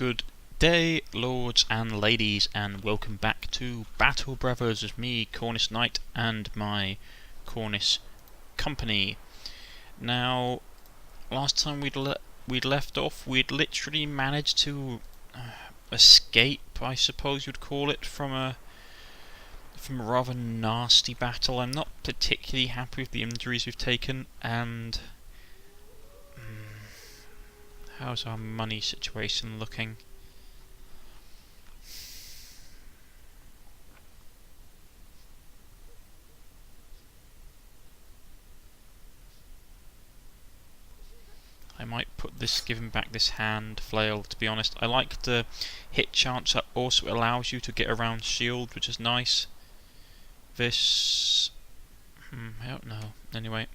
Good day, lords and ladies, and welcome back to Battle Brothers with me, Cornish-Knight, and my Cornish company. Now, last time we'd left off, we'd literally managed to escape, I suppose you'd call it, from a rather nasty battle. I'm not particularly happy with the injuries we've taken, and how's our money situation looking? I might put this, give him back this hand flail, to be honest. I like the hit chance that also allows you to get around shield, which is nice. This... I don't know. Anyway.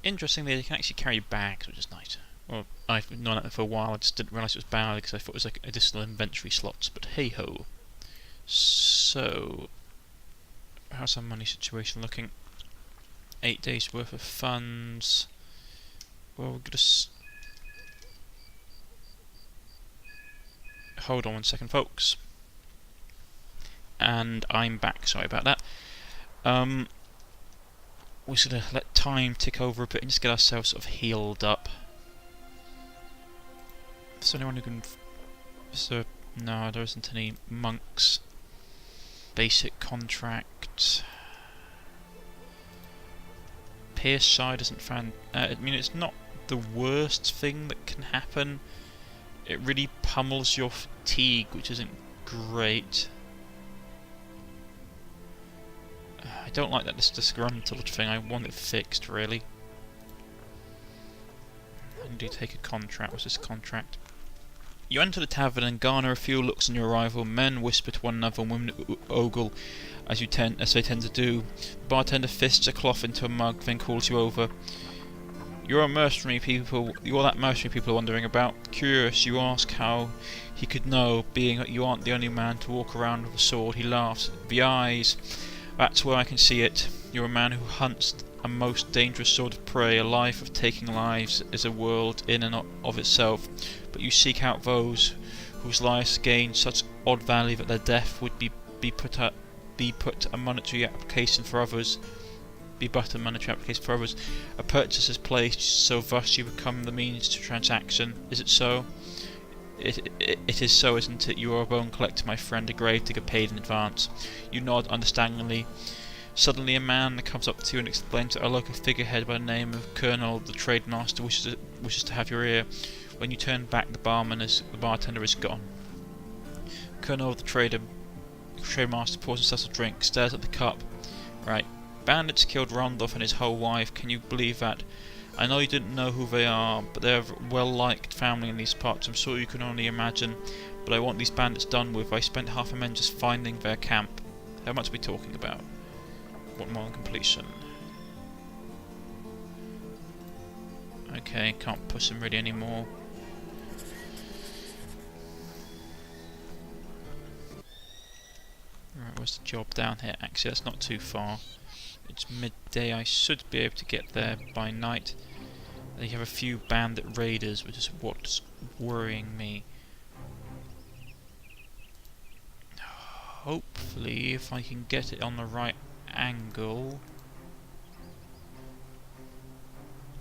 Interestingly, they can actually carry bags, which is nice. Well, I've known that for a while, I just didn't realise it was bad because I thought it was like additional inventory slots, but hey-ho. So... how's our money situation looking? 8 days worth of funds. Well, we're gonna hold on one second, folks. And I'm back, sorry about that. We're just gonna let time tick over a bit and just get ourselves sort of healed up. Is there anyone who can... no, there isn't any monks. Basic contract. Pierce side isn't I mean, it's not the worst thing that can happen. It really pummels your fatigue, which isn't great. I don't like that this disgruntled thing. I want it fixed, really. I do take a contract. What's this contract? You enter the tavern and garner a few looks on your arrival. Men whisper to one another and women ogle as they tend to do. The bartender fists a cloth into a mug, then calls you over. You're that mercenary people are wondering about. Curious, you ask how he could know, being that you aren't the only man to walk around with a sword. He laughs. The eyes, that's where I can see it. You're a man who hunts a most dangerous sort of prey. A life of taking lives is a world in and of itself, but you seek out those whose lives gain such odd value that their death would be but a monetary application for others. A purchase is placed, so thus you become the means to transaction. Is it so? It is so, isn't it? You are a bone collector, my friend, a grave digger paid in advance. You nod understandingly. Suddenly a man comes up to you and explains that a local figurehead by the name of Colonel, the trade master, wishes to have your ear. When you turn back, the bartender is gone. Colonel, the trade master, pours himself a drink, stares at the cup. Right. Bandits killed Randolph and his whole wife. Can you believe that? I know you didn't know who they are, but they're a well-liked family in these parts. I'm sure you can only imagine. But I want these bandits done with. I spent half a minute just finding their camp. How much are we talking about? What more on completion? Okay, can't push him really anymore. Right, where's the job down here? Actually, that's not too far. It's midday. I should be able to get there by night. They have a few bandit raiders, which is what's worrying me. Hopefully, if I can get it on the right angle.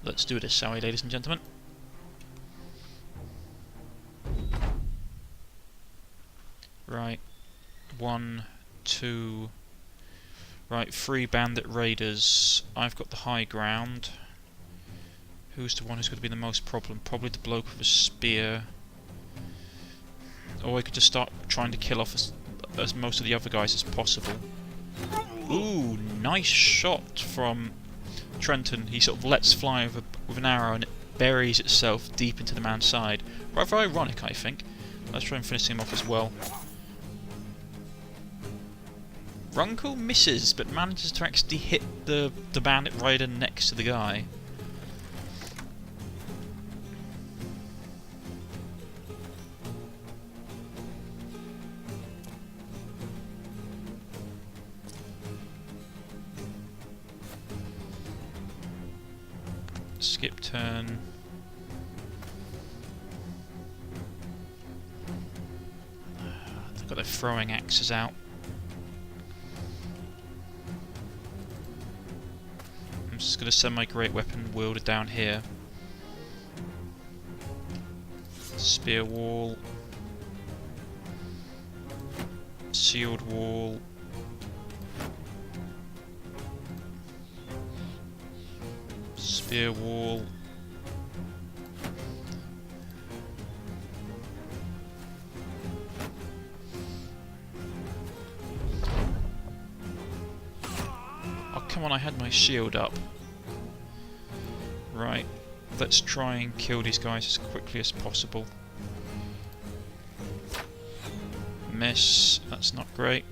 Let's do this, shall we, ladies and gentlemen? Right. 1, 2... Right, 3 bandit raiders. I've got the high ground. Who's the one who's going to be the most problem? Probably the bloke with a spear. Or I could just start trying to kill off as most of the other guys as possible. Ooh, nice shot from Trenton. He sort of lets fly with an arrow and it buries itself deep into the man's side. Rather ironic, I think. Let's try and finish him off as well. Runkle misses, but manages to actually hit the bandit rider next to the guy. Skip turn. Got their throwing axes out. I'm just going to send my great weapon wielder down here. Spear wall. Sealed wall. Spear wall. Oh, come on, I had my shield up. Right, let's try and kill these guys as quickly as possible. Miss, that's not great.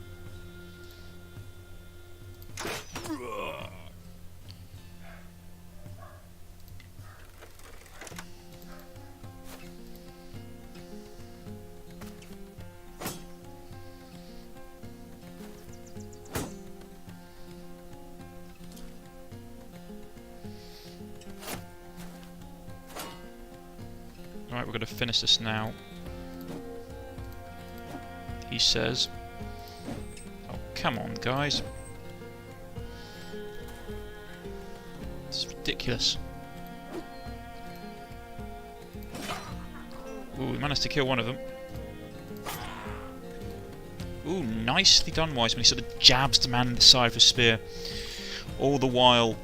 Right, we're going to finish this now. He says. Oh, come on, guys. This is ridiculous. Ooh, we managed to kill one of them. Ooh, nicely done, Wiseman. He sort of jabs the man in the side with a spear. All the while,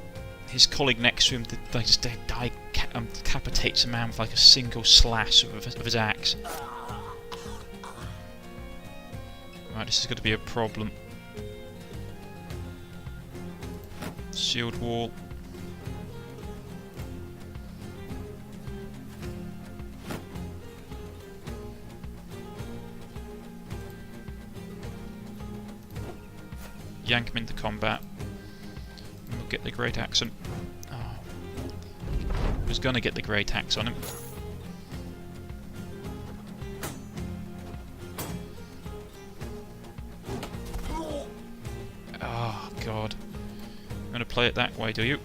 his colleague next to him decapitates a man with like a single slash of his axe. Right, this is going to be a problem. Shield wall. Yank him into combat. And we'll get the great axe on. Oh. I was going to get the great axe on him. Oh, God. You're going to play it that way, do you?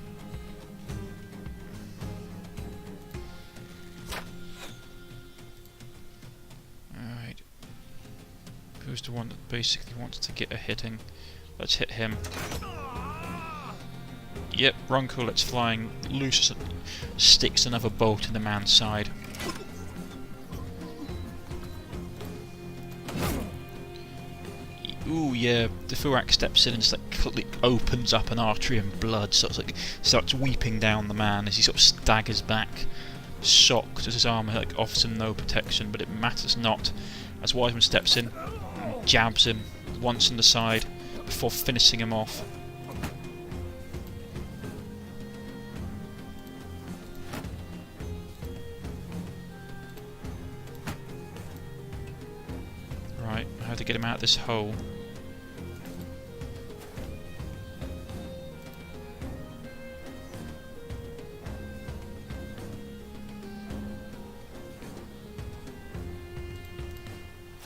Alright. Who's the one that basically wants to get a hitting? Let's hit him. Yep, Runkel lets flying, loose, sticks another bolt in the man's side. Ooh, yeah, the Furak steps in and just like opens up an artery and blood, so it's like starts weeping down the man as he sort of staggers back, shocked as his armour like offers him no protection, but it matters not as Wiseman steps in and jabs him once in the side before finishing him off. Right, how to get him out of this hole.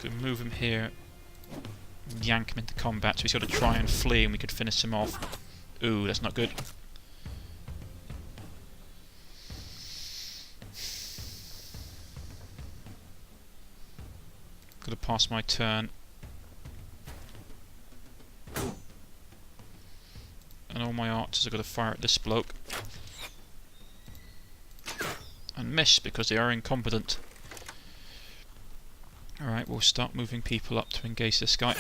Could move him here, yank him into combat, so he's got to try and flee and we could finish him off. Ooh, that's not good. Gotta pass my turn. And all my archers have got to fire at this bloke. And miss because they are incompetent. Alright, we'll start moving people up to engage this guy.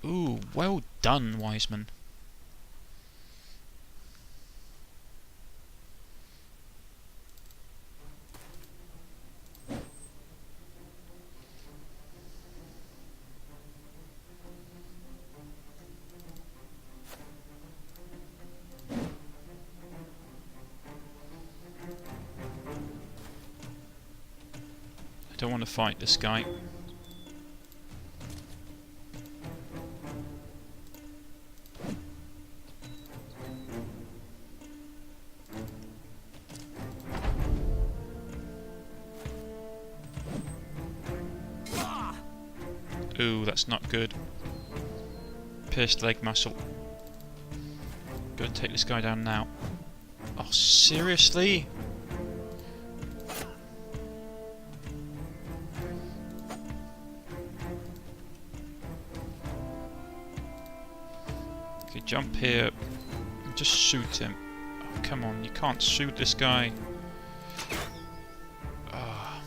Ooh, well done, Wiseman. I don't want to fight this guy. Ooh, that's not good. Pierced leg muscle. Go and take this guy down now. Oh, seriously? Okay, jump here. And just shoot him. Oh, come on, you can't shoot this guy. Ah.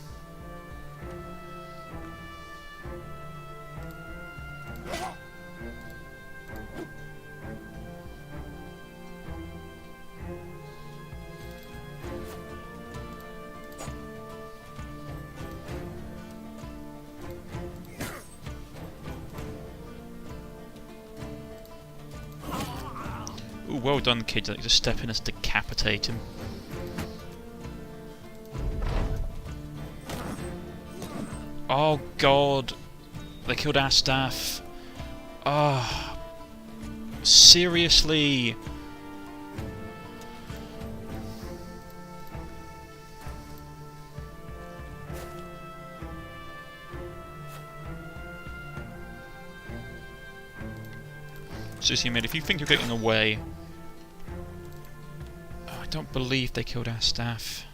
Ooh, well done, kids. Like, just step in and decapitate him. Oh god, they killed our staff. Ah, seriously. Seriously, mate, if you think you're getting away... Oh, I don't believe they killed our staff.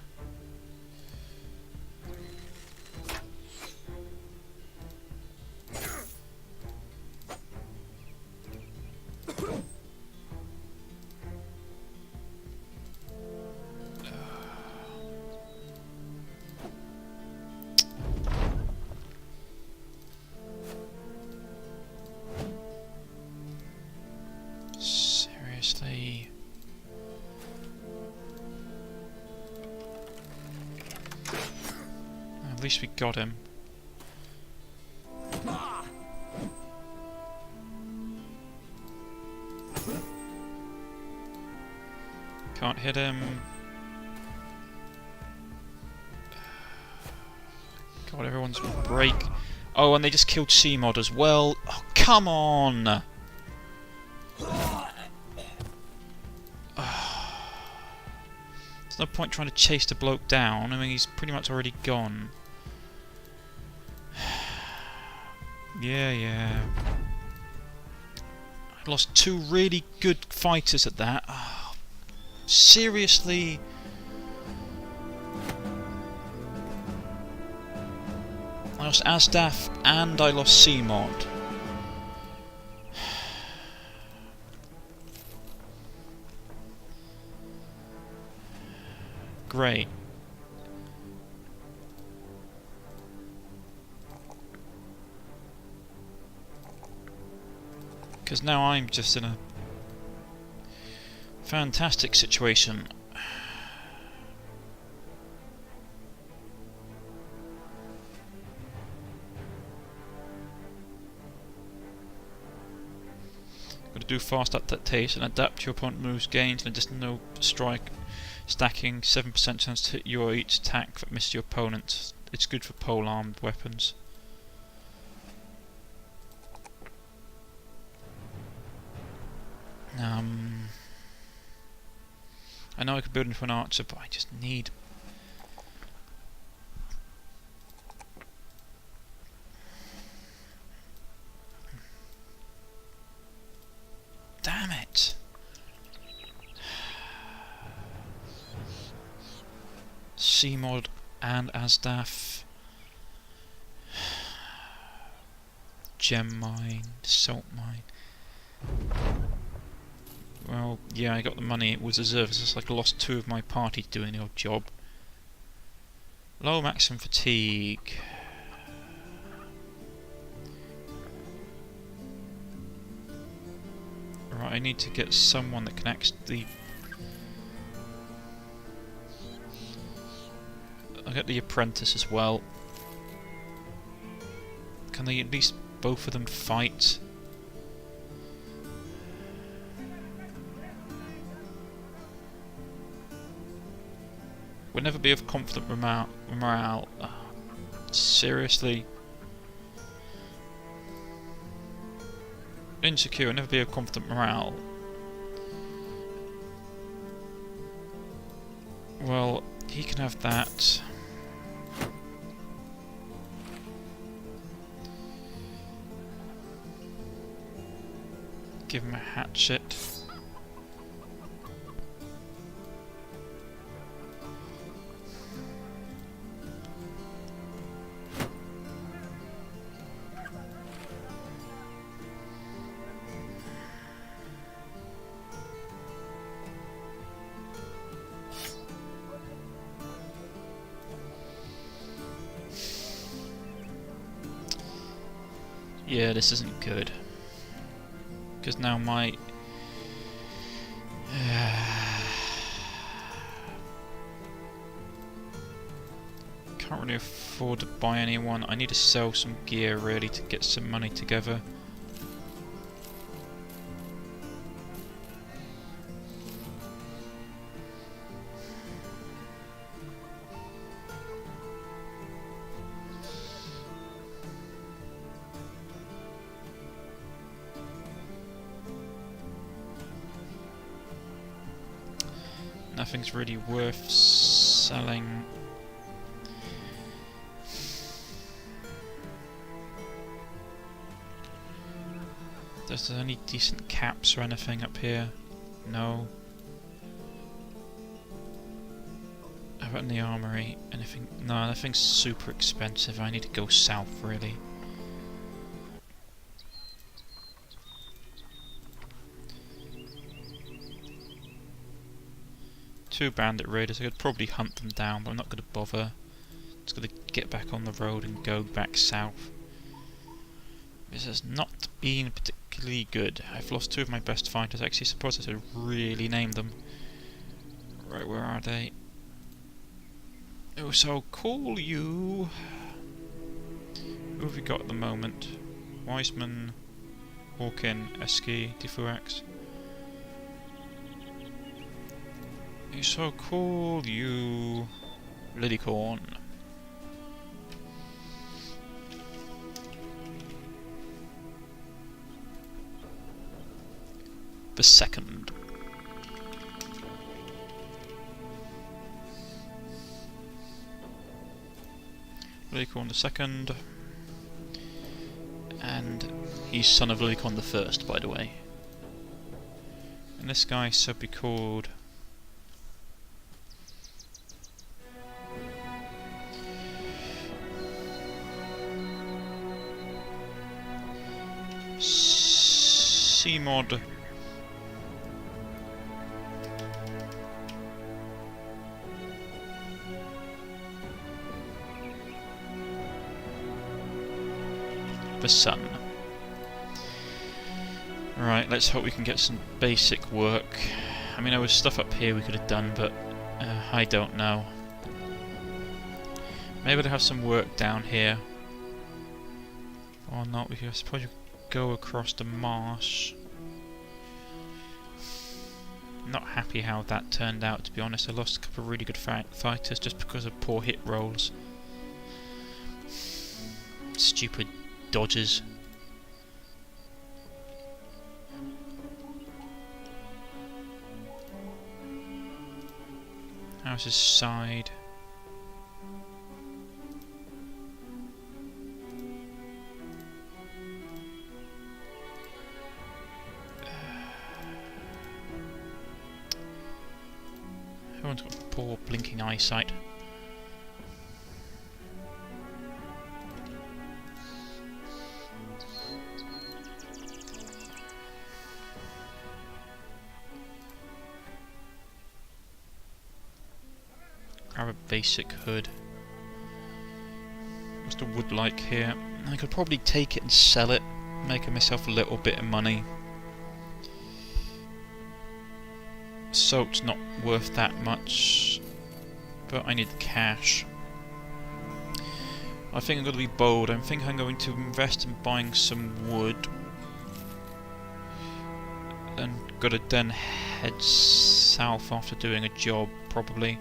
Seriously. At least we got him. Can't hit him. God, everyone's break. Oh, and they just killed C-Mod as well. Oh, come on! There's no point trying to chase the bloke down. I mean, he's pretty much already gone. Yeah. I lost two really good fighters at that. Oh, seriously? I lost Asdaf and I lost C-Mod. Great. Because now I'm just in a fantastic situation. Got to do fast adaptation, adapt your opponent moves, gains, and just no strike. Stacking 7% chance to hit your each attack that misses your opponent. It's good for pole-armed weapons. I know I could build into an archer, but I just need... Damn it! C-Mod and Asdaf. Gem mine, salt mine. Well, yeah, I got the money. It was a service. It's like I lost two of my party doing the odd job. Low maximum fatigue. Right, I need to get someone that can actually... I'll get the apprentice as well. Can they at least both of them fight? We'll never be of confident morale. Oh, seriously? Insecure, we'll never be of confident morale. Well, he can have that. Give him a hatchet. Yeah, this isn't good. Because now my... can't really afford to buy anyone. I need to sell some gear really to get some money together. Nothing's really worth selling. Is there any decent caps or anything up here? No. How about in the armory? Anything? No, nothing's super expensive. I need to go south, really. Two bandit raiders. I could probably hunt them down, but I'm not going to bother. Just going to get back on the road and go back south. This has not been particularly good. I've lost two of my best fighters. I actually suppose I should really name them. Right, where are they? Oh, so call you. Who have we got at the moment? Wiseman, Hawkin, Eski, Diffuax. So call you Lilycorn. The second. Lilycorn the second. And he's son of Lilycorn the first, by the way. And this guy should be called C-Mod. The sun. Right, let's hope we can get some basic work. I mean, there was stuff up here we could have done, but I don't know. Maybe they'll have some work down here. Or not, I suppose you go across the marsh. Not happy how that turned out, to be honest. I lost a couple of really good fighters just because of poor hit rolls. Stupid dodges. How's his side? Everyone's got poor blinking eyesight. Grab a basic hood. What's the wood like here? I could probably take it and sell it, make myself a little bit of money. Salt's not worth that much, but I need the cash. I think I'm going to be bold. I think I'm going to invest in buying some wood, and got to then head south after doing a job, probably.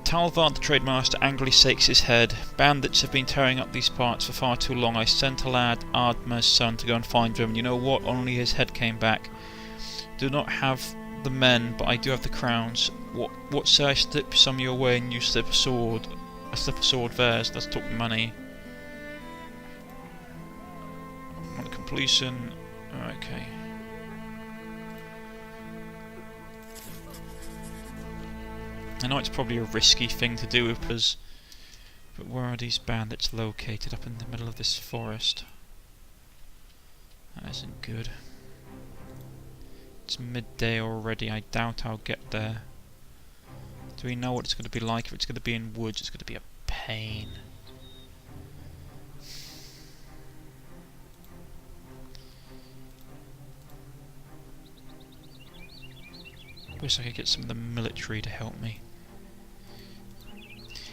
Tavern, the trademaster, angrily shakes his head. Bandits have been tearing up these parts for far too long. I sent a lad, Ardmer's son, to go and find them. You know what? Only his head came back. Do not have the men, but I do have the crowns. What say I slip some your way and you slip a sword? I slip a sword theirs. Let's talk money. On completion. Okay. I know it's probably a risky thing to do because, but where are these bandits located? Up in the middle of this forest. That isn't good. It's midday already. I doubt I'll get there. Do we know what it's going to be like? If it's going to be in woods, it's going to be a pain. Wish I could get some of the military to help me.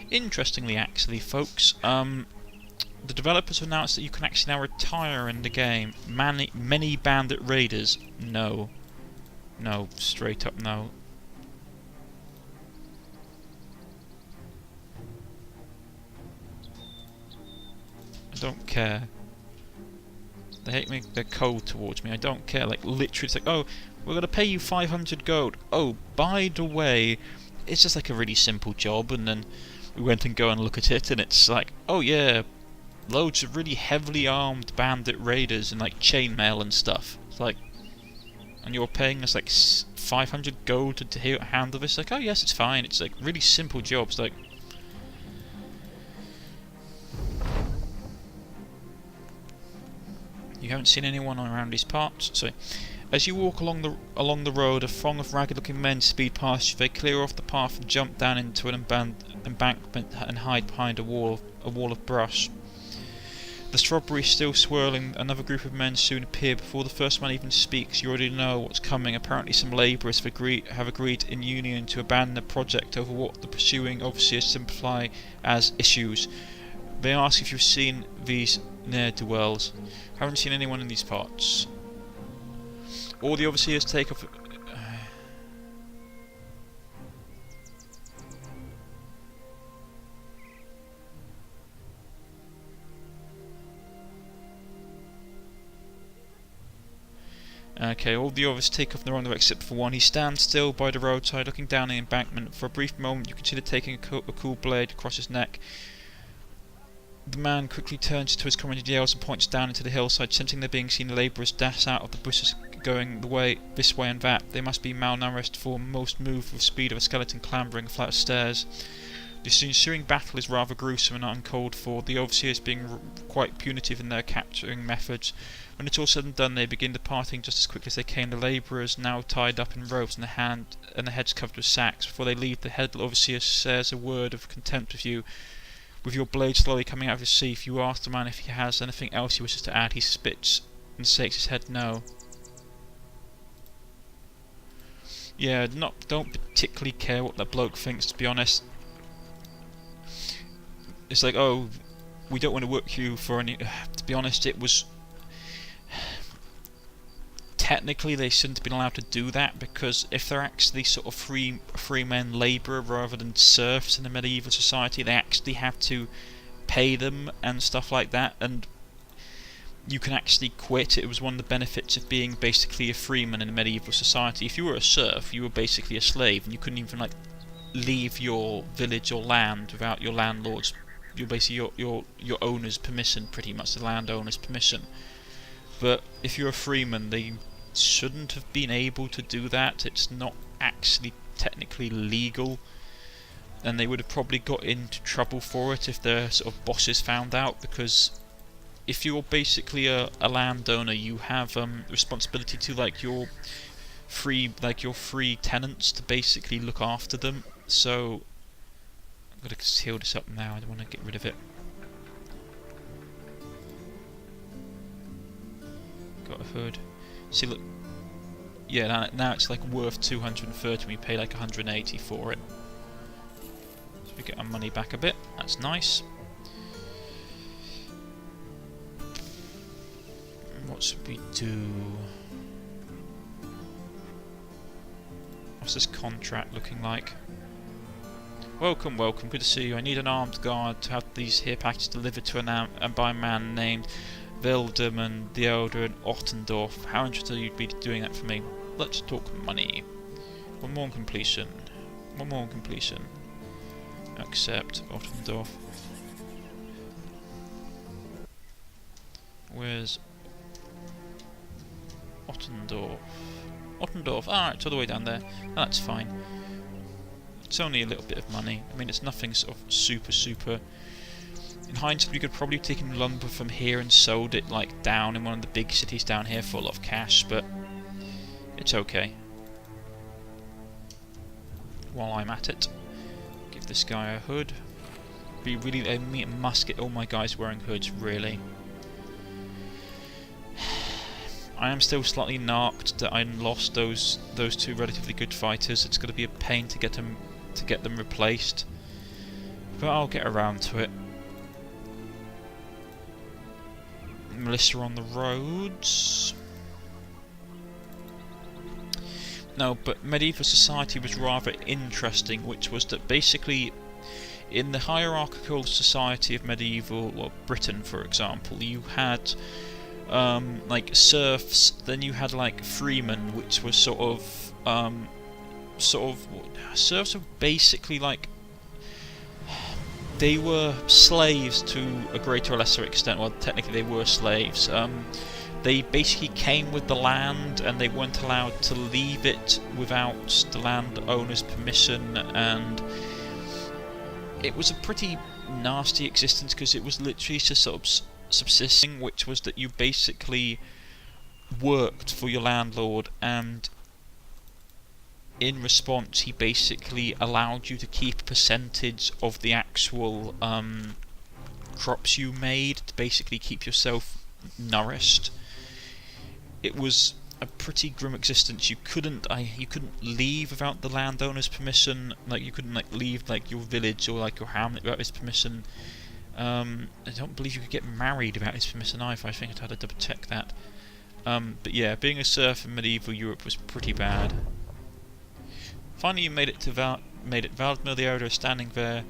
Interestingly, actually, folks, the developers have announced that you can actually now retire in the game. Many bandit raiders, no. No, straight up no. I don't care. They hate me, they're cold towards me, I don't care. Like, literally, it's like, oh, we're going to pay you 500 gold. Oh, by the way, it's just like a really simple job, and then we went and go and look at it, and it's like, oh yeah, loads of really heavily armed bandit raiders and like chainmail and stuff. It's like, and you're paying us like 500 gold to handle this. Like, oh yes, it's fine. It's like really simple jobs. Like, you haven't seen anyone around these parts. So, as you walk along the road, a throng of ragged-looking men speed past you. They clear off the path and jump down into an embankment and hide behind a wall of brush. The shrubbery still swirling, another group of men soon appear. Before the first man even speaks, you already know what's coming. Apparently some labourers have agreed in union to abandon the project over what the pursuing overseers simplify as issues. They ask if you've seen these ne'er-do-wells. Haven't seen anyone in these parts. All the overseers take off... Okay, all the others take off in the wrong direction except for one. He stands still by the roadside, looking down the embankment. For a brief moment, you consider taking a cool blade across his neck. The man quickly turns to his comrade, yells and points down into the hillside. Sensing they're being seen, the labourers dash out of the bushes, going this way and that. They must be malnourished, for most move with the speed of a skeleton clambering a flight of stairs. The ensuing battle is rather gruesome and uncalled for, the overseers being quite punitive in their capturing methods. When it's all said and done, they begin departing just as quickly as they came. The labourers, now tied up in ropes and the heads covered with sacks. Before they leave, the head overseer says a word of contempt with you. With your blade slowly coming out of his sheath, you ask the man if he has anything else he wishes to add. He spits and shakes his head no. Yeah, don't particularly care what that bloke thinks, to be honest. It's like, oh, we don't want to work you for any... To be honest, it was... Technically, they shouldn't have been allowed to do that, because if they're actually sort of free men labourer rather than serfs in a medieval society, they actually have to pay them and stuff like that, and you can actually quit. It was one of the benefits of being basically a freeman in a medieval society. If you were a serf, you were basically a slave, and you couldn't even like leave your village or land without your landlord's, your owner's permission, pretty much the landowner's permission. But if you're a freeman, they shouldn't have been able to do that. It's not actually technically legal, and they would have probably got into trouble for it if their sort of bosses found out, because if you're basically a landowner, you have responsibility to like your free tenants to basically look after them. So I'm gonna seal this up now. I don't want to get rid of it. Got a hood. See, look. Yeah, now it's like worth 230. We pay like 180 for it. So we get our money back a bit. That's nice. What should we do? What's this contract looking like? Welcome, welcome. Good to see you. I need an armed guard to have these here packages delivered to by a man named Wilderman the Elder in Ottendorf. How interested you'd be doing that for me? Let's talk money. One more on completion. One more on completion. Accept Ottendorf. Where's Ottendorf? Ottendorf. Ah, it's all the way down there. That's fine. It's only a little bit of money. I mean, it's nothing sort of super. In hindsight, we could probably have taken lumber from here and sold it like down in one of the big cities down here for a lot of cash, but it's okay. While I'm at it, give this guy a hood. Be really, I must get all my guys wearing hoods, really. I am still slightly narked that I lost those two relatively good fighters. It's going to be a pain to get them replaced, but I'll get around to it. Militia on the roads. No, but medieval society was rather interesting, which was that basically in the hierarchical society of medieval, or Britain for example, you had like serfs, then you had like freemen, which was sort of serfs were basically like, they were slaves to a greater or lesser extent. Well, technically they were slaves. They basically came with the land and they weren't allowed to leave it without the landowner's permission, and it was a pretty nasty existence because it was literally just sort of subsisting, which was that you basically worked for your landlord, and in response he basically allowed you to keep a percentage of the actual crops you made to basically keep yourself nourished. It was a pretty grim existence. You couldn't leave without the landowner's permission. Like, you couldn't like leave like your village or like your hamlet without his permission. I don't believe you could get married without his permission either. I think I'd have to double check that. But yeah, being a serf in medieval Europe was pretty bad. Finally, you made it to Valdemar the Elder, standing there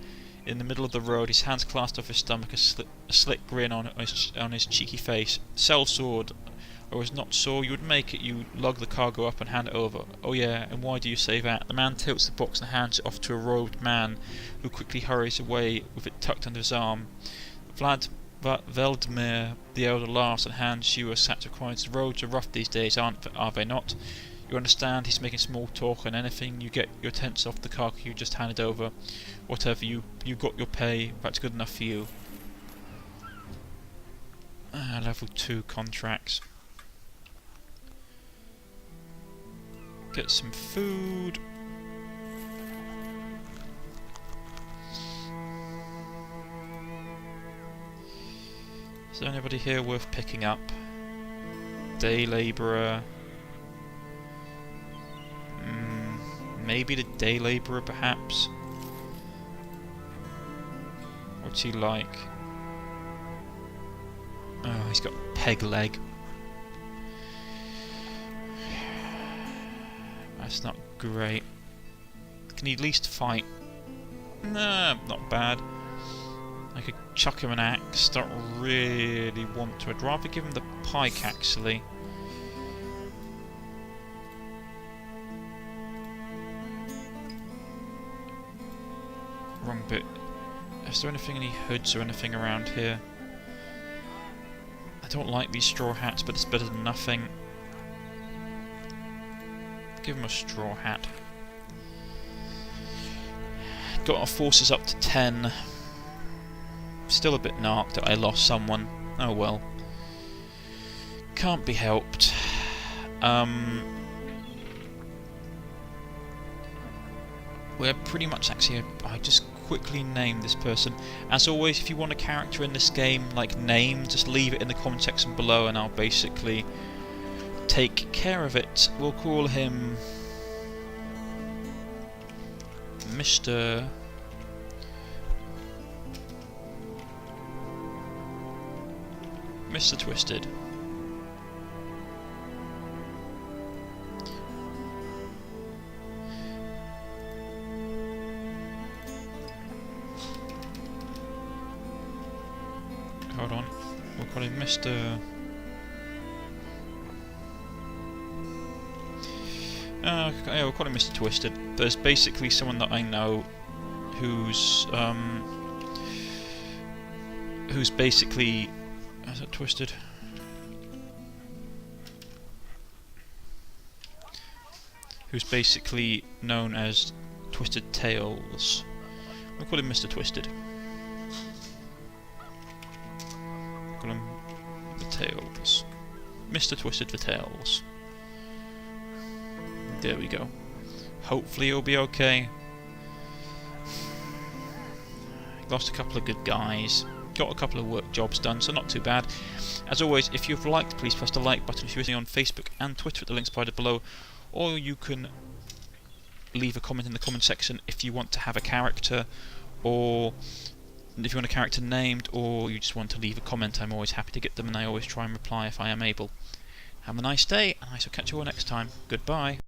in the middle of the road, his hands clasped off his stomach, a slick grin on his cheeky face. Sellsword, I was not sure you would make it. You lug the cargo up and hand it over. Oh yeah, and why do you say that? The man tilts the box and hands it off to a robed man, who quickly hurries away with it tucked under his arm. Valdemar the Elder laughs and hands you a sack of coins. The roads are rough these days, are they not? You understand, he's making small talk, and anything you get your tents off the cargo you just handed over. Whatever, you got your pay, that's good enough for you. Level 2 contracts. Get some food. Is there anybody here worth picking up? Day labourer. Maybe the day labourer, perhaps. What's he like? Oh, he's got a peg leg. That's not great. Can he at least fight? Nah, not bad. I could chuck him an axe. Don't really want to. I'd rather give him the pike, actually. Wrong bit. Is there anything, any hoods or anything around here? I don't like these straw hats, but it's better than nothing. Give him a straw hat. Got our forces up to 10. Still a bit narked that I lost someone. Oh well. Can't be helped. We're pretty much actually... I just quickly name this person. As always, if you want a character in this game, like name, just leave it in the comment section below and I'll basically take care of it. We'll call him Mr. Twisted. Hold on, we'll call him Mr. Yeah, we'll call him Mr. Twisted. There's basically someone that I know who's basically... Is that Twisted? Who's basically known as Twisted Tails. We'll call him Mr. Twisted. Call him the Tails. Mr. Twisted the Tails. There we go. Hopefully he'll be okay. lost a couple of good guys, got a couple of work jobs done, so not too bad. As always, if you've liked, please press the like button. If you're listening on Facebook and Twitter at the links provided below, or you can leave a comment in the comment section if you want to have a character, or if you want a character named, or you just want to leave a comment. I'm always happy to get them, and I always try and reply if I am able. Have a nice day, and I shall catch you all next time. Goodbye.